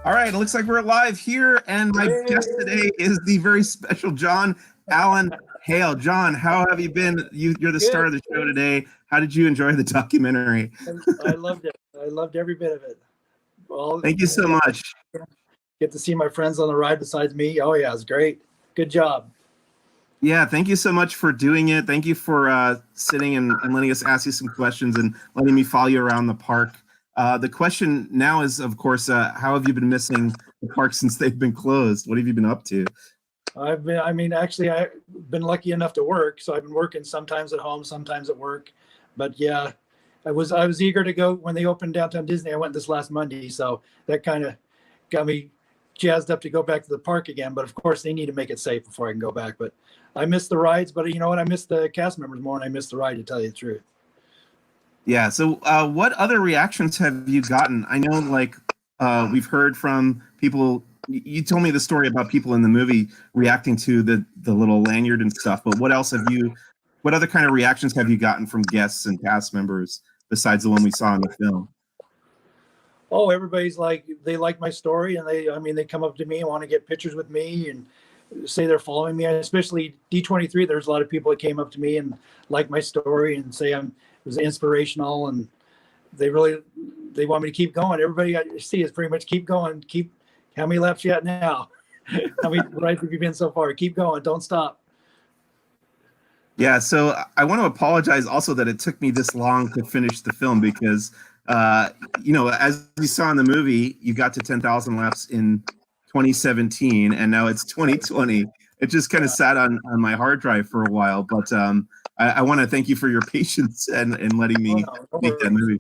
All right, it looks like we're live here, and my guest today is the very special Jon Alan Hale. Jon, how have you been? You're the star of the show today. How did you enjoy the documentary? I loved it. I loved every bit of it. Thank you so much. Get to see my friends on the ride besides me. Oh yeah, it's great. Good job. Yeah, thank you so much for doing it. Thank you for sitting and letting us ask you some questions and letting me follow you around the park. The question now is, of course, how have you been missing the park since they've been closed? What have you been up to? I've been lucky enough to work. So I've been working sometimes at home, sometimes at work. But yeah, I was eager to go when they opened downtown Disney. I went this last Monday. So that kind of got me jazzed up to go back to the park again. But of course, they need to make it safe before I can go back. But I miss the rides. But you know what? I miss the cast members more than I miss the ride, to tell you the truth. Yeah. So what other reactions have you gotten? I know, like, we've heard from people. You told me the story about people in the movie reacting to the little lanyard and stuff, but what other kind of reactions have you gotten from guests and cast members besides the one we saw in the film? Oh, everybody's like, they like my story, and they come up to me and want to get pictures with me and say they're following me. Especially D23, there's a lot of people that came up to me and like my story and say it was inspirational, and they want me to keep going. Everybody I see is pretty much keep going. How many laps you at now? How many rides have you been so far? Keep going. Don't stop. Yeah, so I want to apologize also that it took me this long to finish the film because, as you saw in the movie, you got to 10,000 laps in 2017, and now it's 2020. It just kind of sat on my hard drive for a while, but I want to thank you for your patience and letting me make that movie.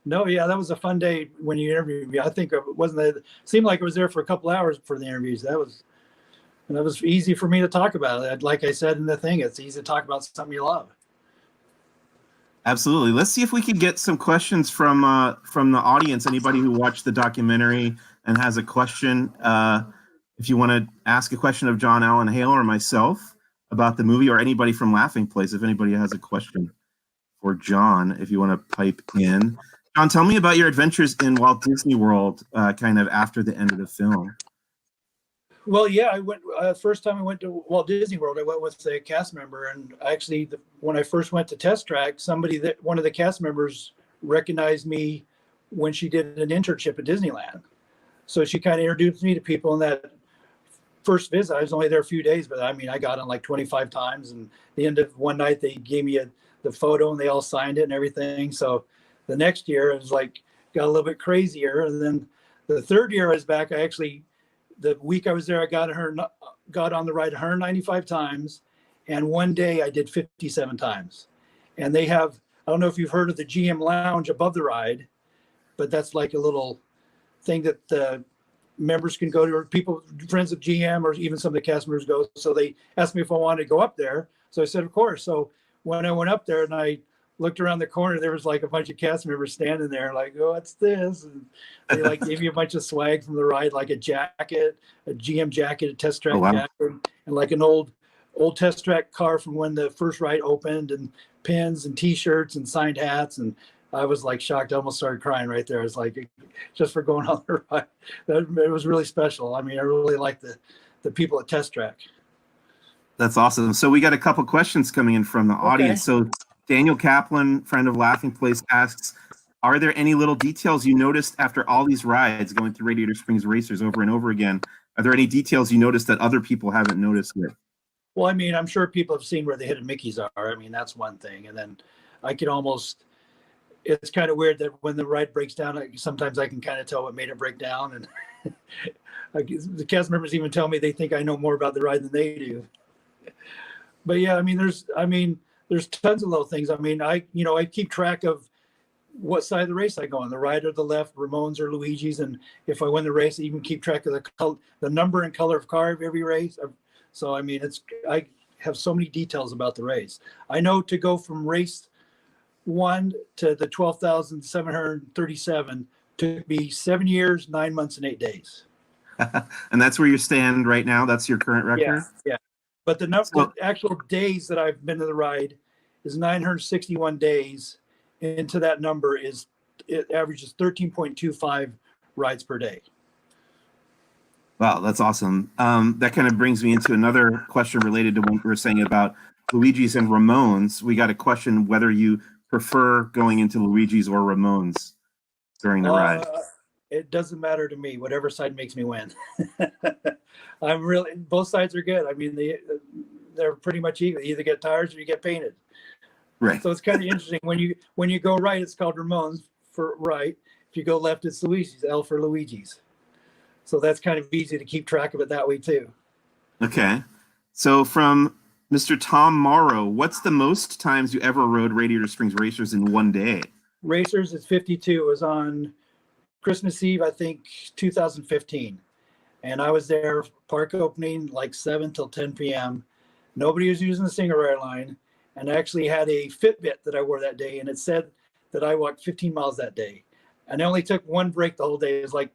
No, yeah, that was a fun day when you interviewed me. I think it seemed like it was there for a couple hours for the interviews. That was easy for me to talk about it. Like I said in the thing, it's easy to talk about something you love. Absolutely. Let's see if we can get some questions from the audience. Anybody who watched the documentary and has a question, if you want to ask a question of Jon Alan Hale or myself about the movie, or anybody from Laughing Place, if anybody has a question for Jon, if you want to pipe in. Jon, tell me about your adventures in Walt Disney World, kind of after the end of the film. Well, yeah, I went first time I went to Walt Disney World. I went with a cast member, and actually, when I first went to Test Track, one of the cast members recognized me when she did an internship at Disneyland. So she kind of introduced me to people in that first visit. I was only there a few days, but I got on like 25 times. And at the end of one night, they gave me the photo, and they all signed it and everything. So the next year, it was like got a little bit crazier. And then the third year I was back, the week I was there, I got on the ride 195 times. And one day I did 57 times. And I don't know if you've heard of the GM Lounge above the ride, but that's like a little thing that the members can go to, or people, friends of GM, or even some of the cast members go. So they asked me if I wanted to go up there. So I said, of course. So when I went up there and I looked around the corner, there was like a bunch of cast members standing there like, oh, what's this? And they like gave me a bunch of swag from the ride, like a jacket, a GM jacket, a Test Track jacket, and like an old Test Track car from when the first ride opened, and pins and t-shirts and signed hats. And I was like shocked. I almost started crying right there. It's like, just for going on the ride. It was really special. I really like the people at Test Track. That's awesome. So we got a couple questions coming in from the audience. So Daniel Kaplan, friend of Laughing Place, asks, are there any little details you noticed after all these rides going through Radiator Springs Racers over and over again? Are there any details you noticed that other people haven't noticed yet? Well, I'm sure people have seen where the hidden Mickeys are. that's one thing. And then it's kind of weird that when the ride breaks down, sometimes I can kind of tell what made it break down. And the cast members even tell me they think I know more about the ride than they do. But yeah, there's tons of little things. I keep track of what side of the race I go on, the right or the left, Ramon's or Luigi's. And if I win the race, I even keep track of the number and color of car of every race. So, I have so many details about the race. I know to go from race 1 to the 12,737 took me 7 years, 9 months, and 8 days. And that's where you stand right now? That's your current record? Yeah. But the actual days that I've been to the ride is 961 days. Into that number it averages 13.25 rides per day. Wow, that's awesome. That kind of brings me into another question related to what we were saying about Luigi's and Ramon's. We got a question whether you prefer going into Luigi's or Ramon's during the ride. It doesn't matter to me. Whatever side makes me win. Both sides are good. I mean, they're pretty much equal. You either get tires or you get painted. Right. So it's kind of interesting. When you go right, it's called Ramon's for right. If you go left, it's Luigi's, L for Luigi's. So that's kind of easy to keep track of it that way too. Okay. So from Mr. Tom Morrow, what's the most times you ever rode Radiator Springs Racers in one day? Racers is 52. It was on Christmas Eve, I think, 2015. And I was there, park opening like 7 till 10 p.m. Nobody was using the single rail line. And I actually had a Fitbit that I wore that day. And it said that I walked 15 miles that day. And I only took one break the whole day. It was like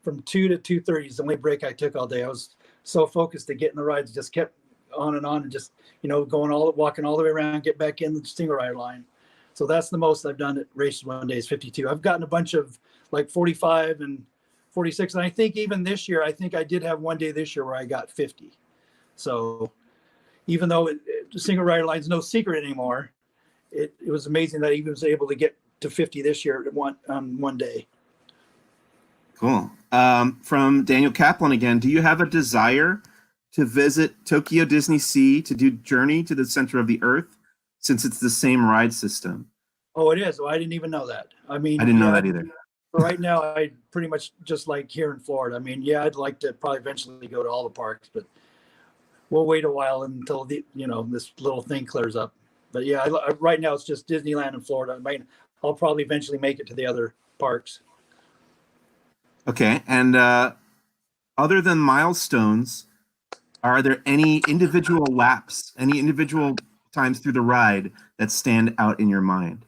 from 2 to 2:30 is the only break I took all day. I was so focused to get in the rides, just kept on and just, walking all the way around, get back in the single rider line. So that's the most I've done at races one day is 52. I've gotten a bunch of like 45 and 46. And I think even this year, I think I did have one day this year where I got 50. So even though the single rider line is no secret anymore, it was amazing that I even was able to get to 50 this year on one day. Cool. From Daniel Kaplan again, do you have a desire to visit Tokyo Disney Sea to do Journey to the Center of the Earth, since it's the same ride system? Oh, it is. Well, I didn't even know that. I mean, I didn't know that either. Right now, I pretty much just like here in Florida. I mean, yeah, I'd like to probably eventually go to all the parks, but we'll wait a while until this little thing clears up. But yeah, right now it's just Disneyland in Florida. I'll probably eventually make it to the other parks. Okay, and other than milestones, are there any individual laps, any individual times through the ride that stand out in your mind?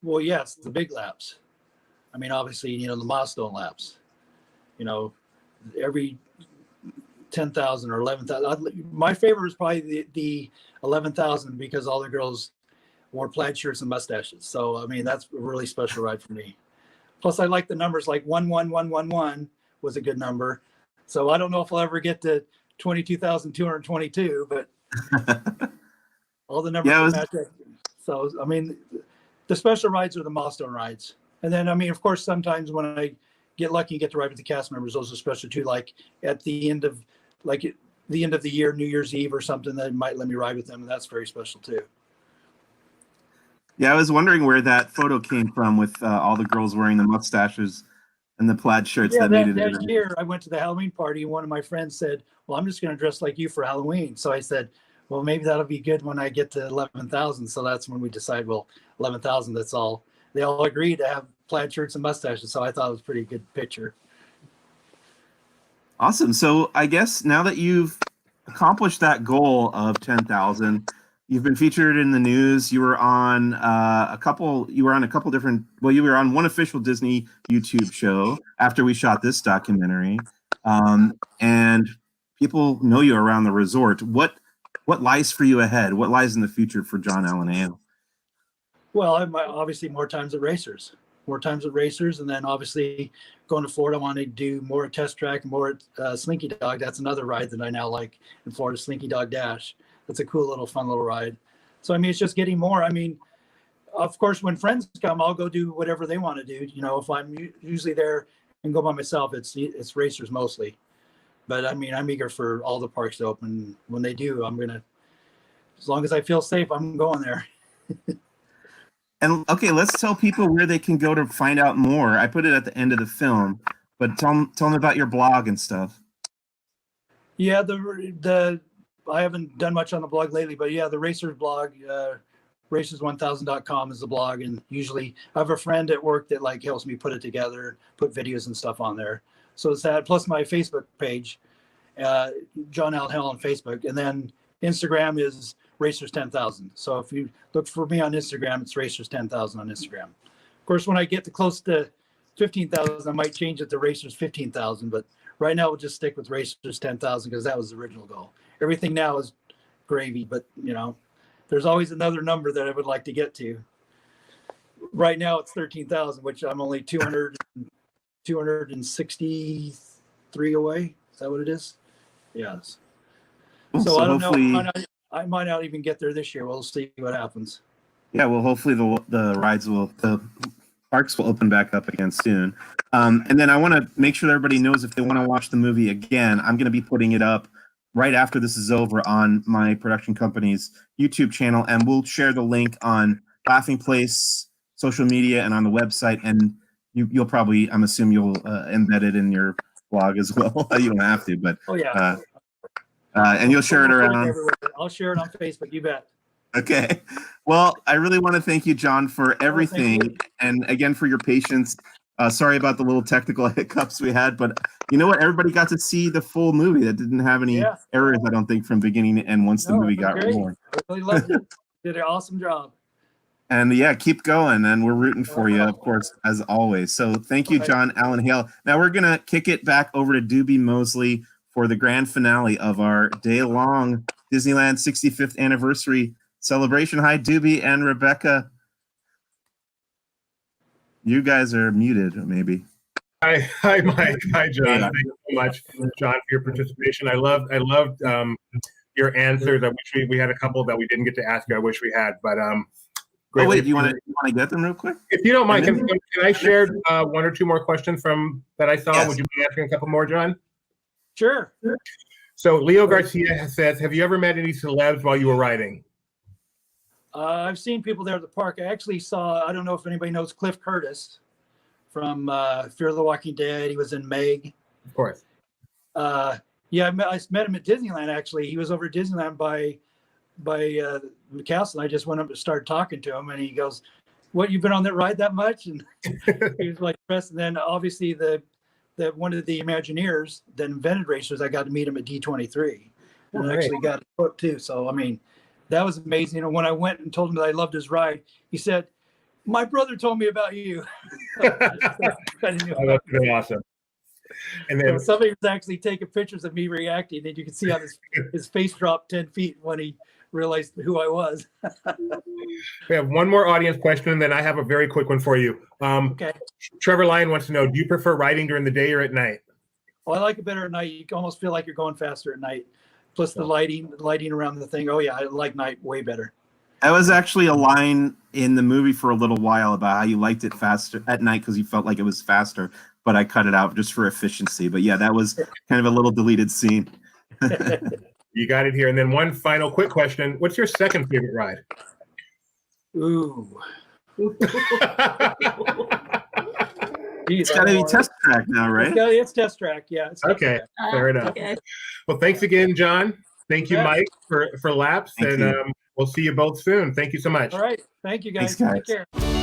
Well, yes, the big laps. I mean, obviously, the milestone laps. Every 10,000 or 11,000. My favorite is probably the 11,000 because all the girls wore plaid shirts and mustaches. So, I mean, that's a really special ride for me. Plus, I like the numbers like 11111 was a good number. So I don't know if I'll ever get to 22,222, but all the numbers match up. So, I mean, the special rides are the milestone rides. And then, I mean, of course, sometimes when I get lucky and get to ride with the cast members, those are special too. Like at the end of the year, New Year's Eve or something, that might let me ride with them. And that's very special too. Yeah, I was wondering where that photo came from with all the girls wearing the mustaches and the plaid shirts. Yeah, that year I went to the Halloween party and one of my friends said, well, I'm just going to dress like you for Halloween. So I said, well, maybe that'll be good when I get to 11,000. So that's when we decide, well, 11,000, that's all. They all agreed to have plaid shirts and mustaches. So I thought it was a pretty good picture. Awesome. So I guess now that you've accomplished that goal of 10,000, you've been featured in the news. You were on you were on one official Disney YouTube show after we shot this documentary. And people know you around the resort. What lies for you ahead? What lies in the future for Jon Alan Hale? Well, obviously more times at Racers. And then obviously going to Florida, I want to do more test track, more Slinky Dog. That's another ride that I now like in Florida, Slinky Dog Dash. That's a cool little fun little ride. So, I mean, it's just getting more. I mean, of course, when friends come, I'll go do whatever they want to do. If I'm usually there and go by myself, it's Racers mostly. But I mean, I'm eager for all the parks to open. When they do, as long as I feel safe, I'm going there. And okay, let's tell people where they can go to find out more. I put it at the end of the film, but tell them about your blog and stuff. Yeah, I haven't done much on the blog lately, but yeah, the Racers blog, races1000.com is the blog. And usually I have a friend at work that helps me put it together, put videos and stuff on there. So it's that, plus my Facebook page, Jon Alan Hale on Facebook. And then Instagram is Racers 10,000. So if you look for me on Instagram, it's Racers 10,000 on Instagram. Of course, when I get to close to 15,000, I might change it to Racers 15,000, but right now we'll just stick with Racers 10,000 because that was the original goal. Everything now is gravy, but there's always another number that I would like to get to. Right now it's 13,000, which I'm only 200 263 away. Is that what it is? Yes. Cool. So I don't know. hopefully- I might not even get there this year. We'll see what happens. Yeah, well, hopefully the parks will open back up again soon. And then I want to make sure everybody knows if they want to watch the movie again, I'm going to be putting it up right after this is over on my production company's YouTube channel, and we'll share the link on Laughing Place social media and on the website. And you'll probably, I'm assuming you'll embed it in your blog as well. You don't have to, but and you'll share it around. I'll share it on Facebook. You bet. Okay. Well, I really want to thank you, Jon, for everything, and again for your patience. Sorry about the little technical hiccups we had, but you know what? Everybody got to see the full movie. That didn't have any errors, I don't think, from beginning to end once the movie got rolling. I really loved it. Did an awesome job. And yeah, keep going, and we're rooting for you, of course, as always. So thank you, Jon Alan Hale. Now we're gonna kick it back over to Doobie Moseley for the grand finale of our day-long Disneyland 65th anniversary celebration. Hi, Doobie and Rebekah. You guys are muted, maybe. Hi, Mike. Hi, Jon. Thank you so much, Jon, for your participation. I loved your answers. I wish we had a couple that we didn't get to ask you. I wish we had, but oh wait, do you want to get them real quick? If you don't mind, can I share one or two more questions that I saw? Yes. Would you be asking a couple more, Jon? Sure. So Leo Garcia says, "Have you ever met any celebs while you were riding?" I've seen people there at the park. I actually saw, I don't know if anybody knows Cliff Curtis from Fear of the Walking Dead. He was in Meg. Of course. Yeah, I met him at Disneyland, actually. He was over at Disneyland by the castle. And I just went up and started talking to him, and he goes, "What, you've been on that ride that much?" And he was like, "Press." And then obviously the one of the Imagineers that invented racers, I got to meet him at D23. And I actually got a book too. So, I mean, that was amazing. And when I went and told him that I loved his ride, he said, "My brother told me about you." That's been awesome. And then somebody was actually taking pictures of me reacting, and you can see how his face dropped 10 feet when he realized who I was. We have one more audience question, and then I have a very quick one for you. Okay. Trevor Lyon wants to know, do you prefer riding during the day or at night? Well, I like it better at night. You almost feel like you're going faster at night. Plus the lighting around the thing. Oh yeah, I like night way better. That was actually a line in the movie for a little while about how you liked it faster at night because you felt like it was faster, but I cut it out just for efficiency. But yeah, that was kind of a little deleted scene. You got it here. And then one final quick question. What's your second favorite ride? Ooh. It's got to be Test Track now, right? It's Test Track, yeah. Okay, fair enough. Okay. Well, thanks again, Jon. Thank you, Mike, for Laps, and we'll see you both soon. Thank you so much. All right. Thank you, guys. Thanks, guys. Take care.